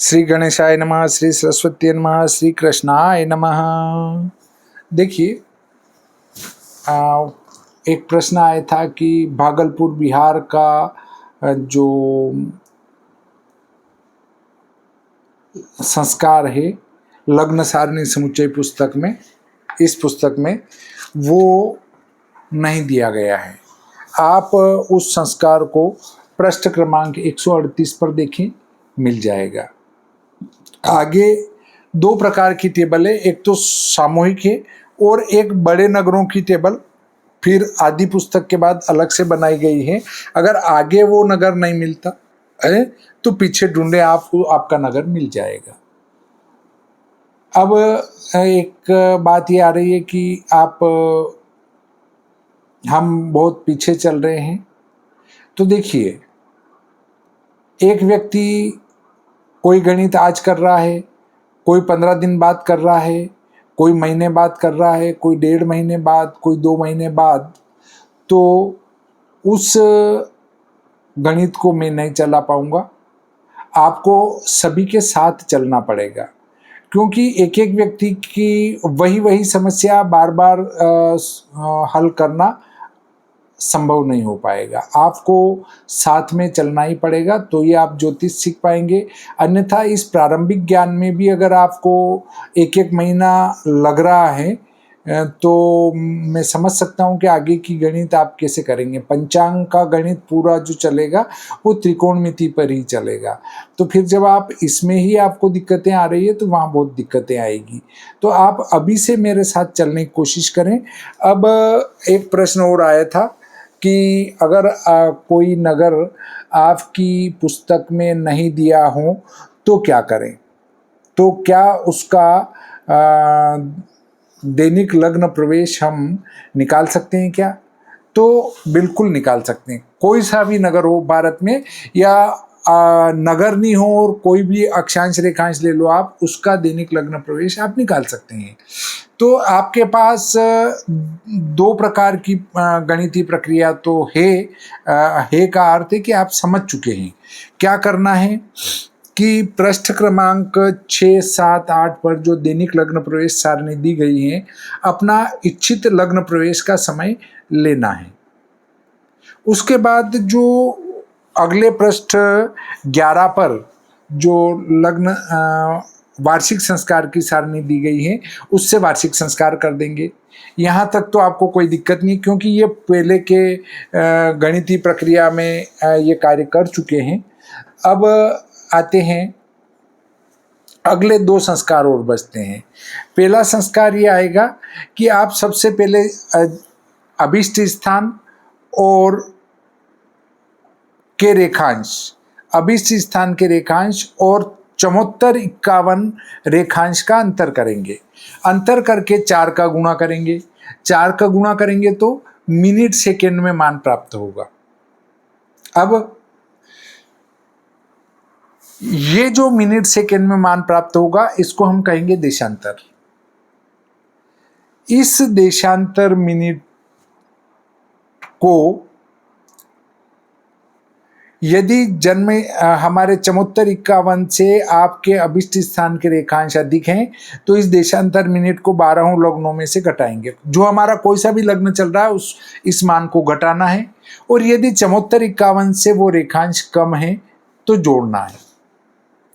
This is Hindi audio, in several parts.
श्री गणेशाय नमः, श्री सरस्वती नमः, श्री कृष्णाय नमः। देखिए, एक प्रश्न आया था कि भागलपुर बिहार का जो संस्कार है लग्न सारणी समुच्चय पुस्तक में, इस पुस्तक में वो नहीं दिया गया है। आप उस संस्कार को पृष्ठ क्रमांक 138 पर देखें, मिल जाएगा। आगे दो प्रकार की टेबल है, एक तो सामूहिक है और एक बड़े नगरों की टेबल फिर आदि पुस्तक के बाद अलग से बनाई गई है। अगर आगे वो नगर नहीं मिलता है तो पीछे ढूंढे, आपको आपका नगर मिल जाएगा। अब एक बात ये आ रही है कि हम बहुत पीछे चल रहे हैं। तो देखिए, एक व्यक्ति कोई गणित आज कर रहा है, कोई 15 दिन बाद कर रहा है, कोई महीने बाद कर रहा है, कोई 1.5 महीने बाद, कोई 2 महीने बाद। तो उस गणित को मैं नहीं चला पाऊंगा। आपको सभी के साथ चलना पड़ेगा, क्योंकि एक एक व्यक्ति की वही समस्या बार बार हल करना संभव नहीं हो पाएगा। आपको साथ में चलना ही पड़ेगा, तो ये आप ज्योतिष सीख पाएंगे। अन्यथा इस प्रारंभिक ज्ञान में भी अगर आपको एक एक महीना लग रहा है तो मैं समझ सकता हूँ कि आगे की गणित आप कैसे करेंगे। पंचांग का गणित पूरा जो चलेगा वो त्रिकोणमिति पर ही चलेगा। तो फिर जब आप इसमें ही आपको दिक्कतें आ रही है तो वहाँ बहुत दिक्कतें आएगी। तो आप अभी से मेरे साथ चलने की कोशिश करें। अब एक प्रश्न और आया था कि अगर कोई नगर आपकी पुस्तक में नहीं दिया हो तो क्या करें। तो क्या उसका दैनिक लग्न प्रवेश हम निकाल सकते हैं क्या? तो बिल्कुल निकाल सकते हैं। कोई सा भी नगर हो भारत में, या नगर नहीं हो और कोई भी अक्षांश रेखांश ले लो, आप उसका दैनिक लग्न प्रवेश आप निकाल सकते हैं। तो आपके पास दो प्रकार की गणितीय प्रक्रिया तो है का अर्थ है कि आप समझ चुके हैं क्या करना है। कि पृष्ठ क्रमांक 6, 7, 8 पर जो दैनिक लग्न प्रवेश सारणी दी गई है, अपना इच्छित लग्न प्रवेश का समय लेना है। उसके बाद जो अगले पृष्ठ 11 पर जो लग्न वार्षिक संस्कार की सारणी दी गई है, उससे वार्षिक संस्कार कर देंगे। यहाँ तक तो आपको कोई दिक्कत नहीं, क्योंकि ये पहले के गणितीय प्रक्रिया में ये कार्य कर चुके हैं। अब आते हैं अगले दो संस्कार और बचते हैं। पहला संस्कार ये आएगा कि आप सबसे पहले अभिष्ट स्थान और के रेखांश, अभिष्ट स्थान के रेखांश और 7451 रेखांश का अंतर करेंगे। अंतर करके 4 का गुणा करेंगे। 4 का गुणा करेंगे तो मिनट सेकेंड में मान प्राप्त होगा। अब ये जो मिनट सेकेंड में मान प्राप्त होगा, इसको हम कहेंगे देशांतर। इस देशांतर मिनट को यदि जन्म हमारे 7451 से आपके अभिष्ट स्थान के रेखांश अधिक हैं तो इस देशांतर मिनट को 12 लग्नों में से घटाएंगे। जो हमारा कोई सा भी लग्न चल रहा है इस मान को घटाना है, और यदि 7451 से वो रेखांश कम है तो जोड़ना है।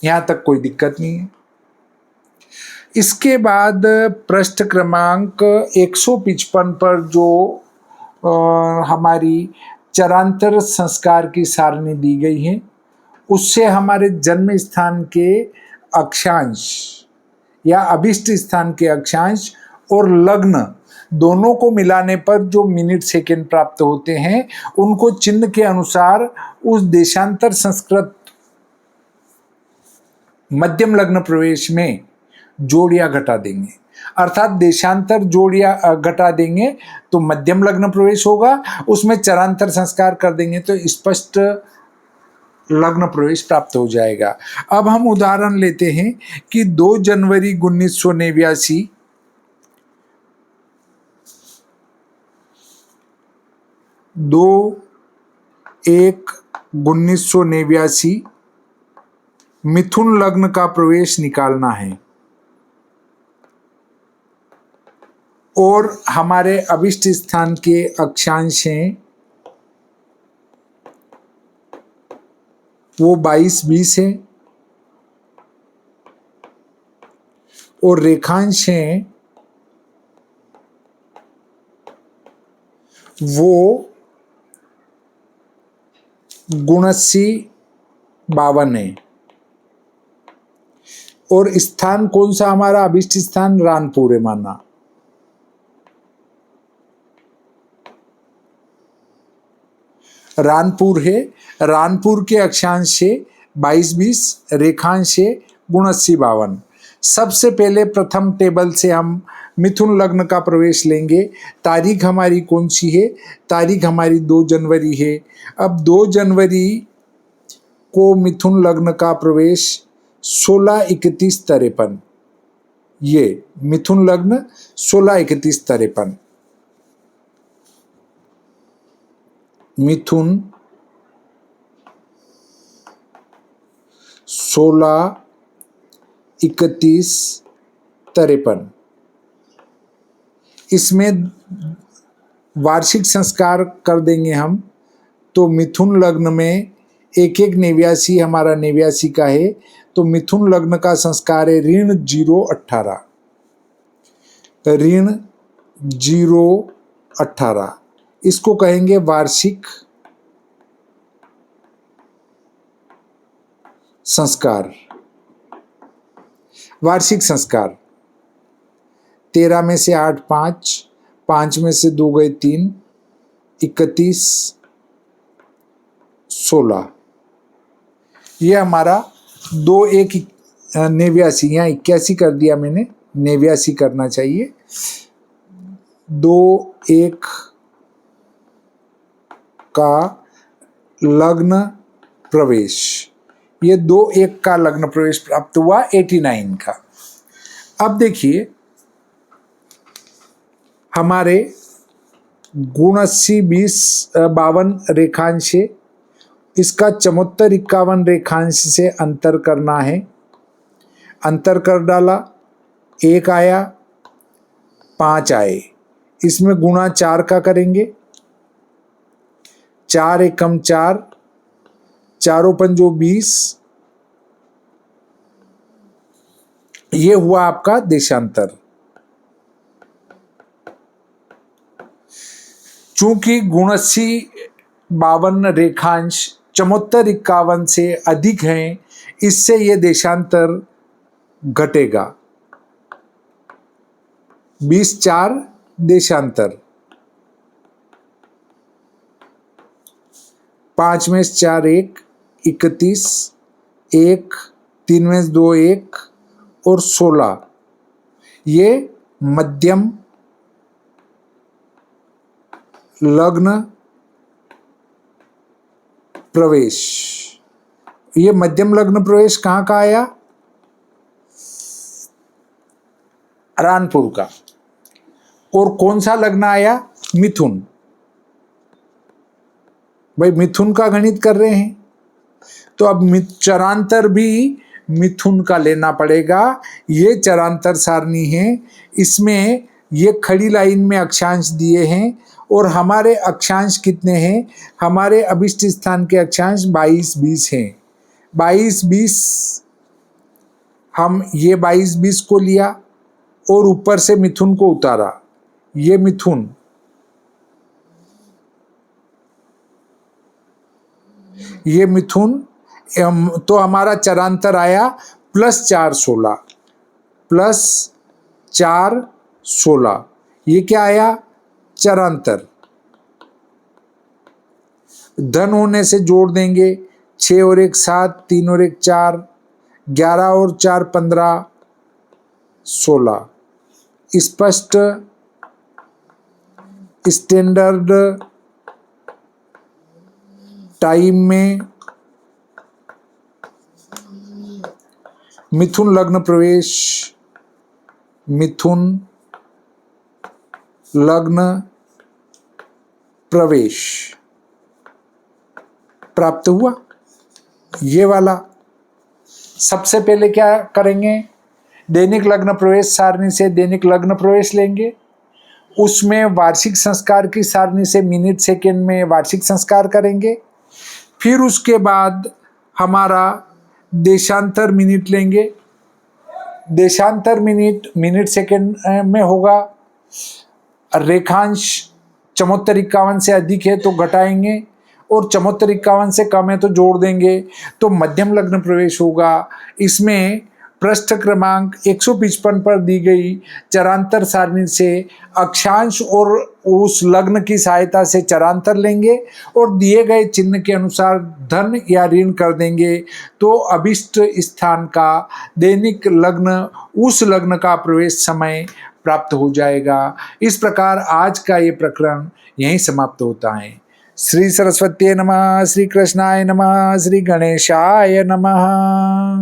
यहां तक कोई दिक्कत नहीं है। इसके बाद पृष्ठ क्रमांक 155 पर जो हमारी चरांतर संस्कार की सारणी दी गई है, उससे हमारे जन्म स्थान के अक्षांश या अभिष्ट स्थान के अक्षांश और लग्न दोनों को मिलाने पर जो मिनट सेकेंड प्राप्त होते हैं, उनको चिन्ह के अनुसार उस देशांतर संस्कृत मध्यम लग्न प्रवेश में जोड़ या घटा देंगे। अर्थात देशांतर जोड़ या घटा देंगे तो मध्यम लग्न प्रवेश होगा, उसमें चरांतर संस्कार कर देंगे तो स्पष्ट लग्न प्रवेश प्राप्त हो जाएगा। अब हम उदाहरण लेते हैं कि 2 जनवरी 1989, 2/1/1989 मिथुन लग्न का प्रवेश निकालना है और हमारे अभिष्ट स्थान के अक्षांश हैं वो 22-20 है और रेखांश हैं वो 79-52 है। और स्थान कौन सा हमारा अभिष्ट स्थान? रानपुर है माना। रानपुर है, रानपुर के अक्षांश है 22-20, रेखांश है 79-52। सबसे पहले प्रथम टेबल से हम मिथुन लग्न का प्रवेश लेंगे। तारीख हमारी कौन सी है? तारीख हमारी 2 जनवरी है। अब 2 जनवरी को मिथुन लग्न का प्रवेश 16-31-53, ये मिथुन लग्न 16-31-53, मिथुन 16-31-53। इसमें वार्षिक संस्कार कर देंगे हम। तो मिथुन लग्न में 1-1 हमारा 89 का है। तो मिथुन लग्न का संस्कार है ऋण 0-18, ऋण 0-18, इसको कहेंगे वार्षिक संस्कार। वार्षिक संस्कार 13 में से 8 5, 5 में से 2 गए 3, 31 16, ये हमारा 2-1-89, यहाँ 81 कर दिया मैंने, 89 करना चाहिए। 2-1 का लग्न प्रवेश, ये 2-1 का लग्न प्रवेश प्राप्त हुआ 89 का। अब देखिए हमारे 79-20-52 रेखांश है, इसका 74-51 रेखांश से अंतर करना है। अंतर कर डाला, 1 आया, 5 आए, इसमें गुणा 4 का करेंगे। 4 एकम 4, 4 पंजो 20, ये हुआ आपका देशांतर। चूंकि 79-52 रेखांश 74-51 से अधिक हैं, इससे ये देशांतर घटेगा। 20-4 देशांतर, 5 में 4 1, 31, 1, 3 में 2 1 और 16, ये मध्यम लग्न प्रवेश। ये मध्यम लग्न प्रवेश कहाँ का आया? रानपुर का। और कौन सा लग्न आया? मिथुन। भाई मिथुन का गणित कर रहे हैं तो अब चरांतर भी मिथुन का लेना पड़ेगा। ये चरांतर सारणी है, इसमें ये खड़ी लाइन में अक्षांश दिए हैं और हमारे अक्षांश कितने हैं? हमारे अभिष्ट स्थान के अक्षांश 22-20 हैं। 22-20, हम ये 22-20 को लिया और ऊपर से मिथुन को उतारा, ये मिथुन, ये मिथुन, तो हमारा चरांतर आया +4 16, +4 16, ये क्या आया? चरांतर। धन होने से जोड़ देंगे, 6 और 1 7, 3 और 1 4, 11 और 4 15, 16। स्पष्ट स्टैंडर्ड टाइम में मिथुन लग्न प्रवेश, मिथुन लग्न प्रवेश प्राप्त हुआ, ये वाला। सबसे पहले क्या करेंगे, दैनिक लग्न प्रवेश सारणी से दैनिक लग्न प्रवेश लेंगे, उसमें वार्षिक संस्कार की सारणी से मिनट सेकंड में वार्षिक संस्कार करेंगे। फिर उसके बाद हमारा देशांतर मिनट लेंगे, देशांतर मिनट सेकंड में होगा। रेखांश 74-51 से अधिक है तो घटाएंगे और 74-51 से कम है तो जोड़ देंगे, तो मध्यम लग्न प्रवेश होगा। इसमें पृष्ठ क्रमांक 155 पर दी गई चरांतर सारणी से अक्षांश और उस लग्न की सहायता से चरांतर लेंगे और दिए गए चिन्ह के अनुसार धन या ऋण कर देंगे, तो अभिष्ट स्थान का दैनिक लग्न उस लग्न का प्रवेश समय प्राप्त हो जाएगा। इस प्रकार आज का ये प्रकरण यहीं समाप्त होता है। श्री सरस्वती नमः, श्री कृष्णाय नमः, श्री गणेशाय नमः।